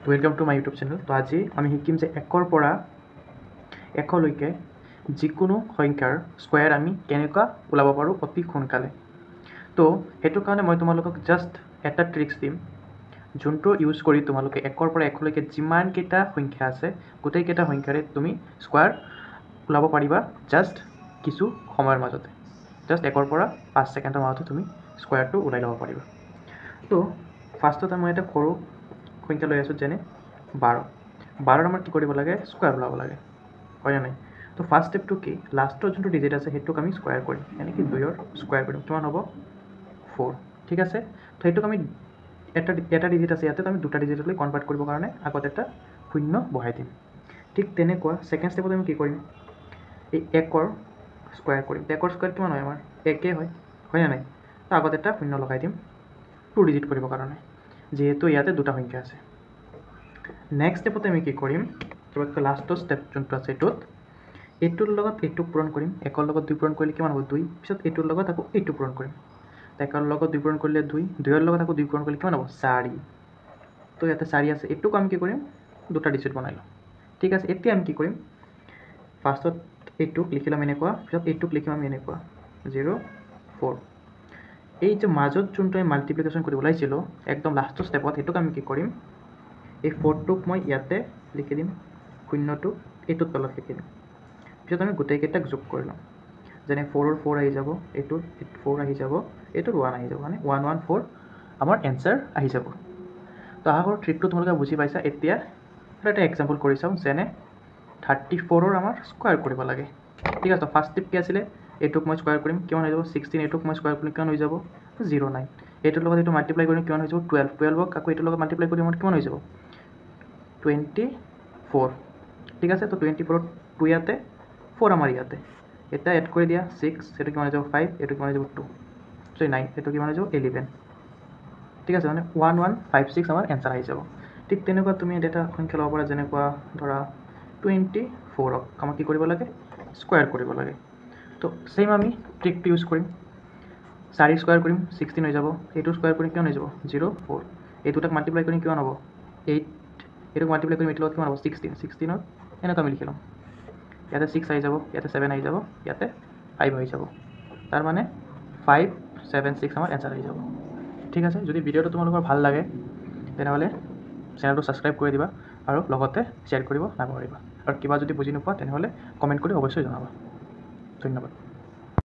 Welcome to my YouTube channel. তো আজি আমি শিকিম যে 1ৰ পৰা 100লৈকে যিকোনো সংখ্যাৰ স্কোয়াৰ আমি কেনেকুৱা ওলাব পাৰোঁ অতি সোনকালে। তো সেইটো কাৰণে মই তোমালোকক জাষ্ট এটা ট্ৰিক্স দিম, যোনটো ইউজ কৰি তোমালোকে 1ৰ পৰা 100লৈকে যিমানকেইটা সংখ্যা আছে গোটেইকেইটা সংখ্যাৰে তুমি স্কোয়াৰ ওলাব পাৰিবা জাষ্ট কিছু সময়ৰ মাজতে। জাষ্ট 1ৰ পৰা 5 ছেকেণ্ডৰ মাজতে তুমি স্কোয়াৰটো ওলাই ল'ব পাৰিবা। তো ফাৰ্ষ্টতে মই এটা সৰু সংখ্যা লৈ আছোঁ, যেনে 12 আমাৰ কি কৰিব লাগে, স্কোয়াৰ ওলাব লাগে, হয়নে নাই? তো ফাৰ্ষ্ট ষ্টেপটো কি, লাষ্টৰ যোনটো ডিজিট আছে সেইটোক আমি স্কোয়াৰ কৰিম, এনেকৈ 2ৰ স্কোয়াৰ কৰিম, কিমান হ'ব 4। ঠিক আছে, তো সেইটোক আমি এটা ডিজিট আছে ইয়াতে, আমি দুটা ডিজিটলৈ কনভাৰ্ট কৰিবৰ কাৰণে আগত এটা শূন্য বহাই দিম। ঠিক তেনেকুৱা ছেকেণ্ড ষ্টেপত আমি কি কৰিম, এই 1ৰ স্কোয়াৰ কৰিম। 1ৰ স্কোয়াৰ কিমান হয়, আমাৰ 1 হয়, হয়নে নাই? তো আগত এটা শূন্য লগাই দিম 2 ডিজিট কৰিবৰ কাৰণে, যিহেতু ইয়াতে দুটা সংখ্যা আছে। নেক্সট ষ্টেপতে আমি কি কৰিম, চবতকৈ লাষ্টৰ ষ্টেপ যোনটো আছে এইটোৰ লগত এইটোক পূৰণ কৰিম। 1ৰ লগত 2 পূৰণ কৰিলে কিমান হ'ব, 2। পিছত এইটোৰ লগত আকৌ এইটো পূৰণ কৰিম। 1ৰ লগত 2 পূৰণ কৰিলে 2, 2ৰ লগত আকৌ 2 পূৰণ কৰিলে কিমান হ'ব, 4। তো ইয়াতে 4 আছে, এইটোক আমি কি কৰিম, দুটা ডিজিট বনাই লওঁ। ঠিক আছে, এতিয়া আমি কি কৰিম, ফাৰ্ষ্টত এইটোক লিখি ল'ম এনেকুৱা, পিছত এইটোক লিখিম আমি এনেকুৱা 0 4। এই যে মাজত যোনটো আমি মাল্টিপ্লিকেশ্যন কৰিব ওলাইছিলোঁ একদম লাষ্টৰ ষ্টেপত, সেইটোক আমি কি কৰিম, এই 4টোক মই ইয়াতে লিখি দিম, শূন্যটো এইটোত তলত লিখি দিম। পিছত আমি গোটেইকেইটাক যোগ কৰি ল'ম, যেনে 4ৰ 4 আহি যাব, এইটোত 4 আহি যাব, এইটোত 1 আহি যাব, মানে 1 1 4 আমাৰ এনচাৰ আহি যাব। তো আশা কৰোঁ ট্ৰিকটো তোমালোকে বুজি পাইছা। এতিয়া এটা এক্সাম্পল কৰি চাওঁ, যেনে 34ৰ আমাৰ স্কোয়াৰ কৰিব লাগে। ঠিক আছে, ফাৰ্ষ্ট ষ্টেপ কি আছিলে, এইটোক মই স্কোয়াৰ কৰিম, কিমান হৈ যাব 16। এইটোক মই স্কোয়াৰ কৰিম, কিমান হৈ যাব 09। এইটোৰ লগত এইটো মাল্টিপ্লাই কৰিম, কিমান হৈ যাব 12। 12ক আকৌ এইটোৰ লগত মাল্টিপ্লাই কৰি আমাৰ কিমান হৈ যাব 24। ঠিক আছে, তো 24ত 2 ইয়াতে, 4 আমাৰ ইয়াতে। এতিয়া এড কৰি দিয়া 6, এইটো কিমান হৈ যাব 5, এইটো কিমান হৈ যাব 2, 9, এইটো কিমান হৈ যাব 11। ঠিক আছে, মানে 1 1 5 6 আমাৰ এনচাৰ আহি যাব। ঠিক তেনেকুৱা তুমি এটা সংখ্যা ল'ব পাৰা, যেনেকুৱা ধৰা 24ক আমাক কি কৰিব লাগে, স্কোয়াৰ কৰিব লাগে। তো ছেইম আমি ট্ৰিকটো ইউজ কৰিম, 4 স্কোয়াৰ কৰিম 16 হৈ যাব, এইটো স্কোয়াৰ কৰিম কিমান হৈ যাব 0 4, এই দুটাক মাল্টিপ্লাই কৰিম কিমান হ'ব 8, এইটোক মাল্টিপ্লাই কৰিম এইটোৰ লগত কিমান হ'ব 16। 16ত এনেকৈ আমি লিখি ল'ম, ইয়াতে 6 আহি যাব, ইয়াতে 7 আহি যাব, ইয়াতে 5 আহি যাব, তাৰ মানে 5 7 6 আমাৰ এনচাৰ আহি যাব। ঠিক আছে, যদি ভিডিঅ'টো তোমালোকৰ ভাল লাগে তেনেহ'লে চেনেলটো ছাবস্ক্ৰাইব কৰি দিবা আৰু লগতে শ্বেয়াৰ কৰিব নাপাহৰিবা। আৰু কিবা যদি বুজি নোপোৱা তেনেহ'লে কমেণ্ট কৰি অৱশ্যই জনাবা। ধন্যবাদ।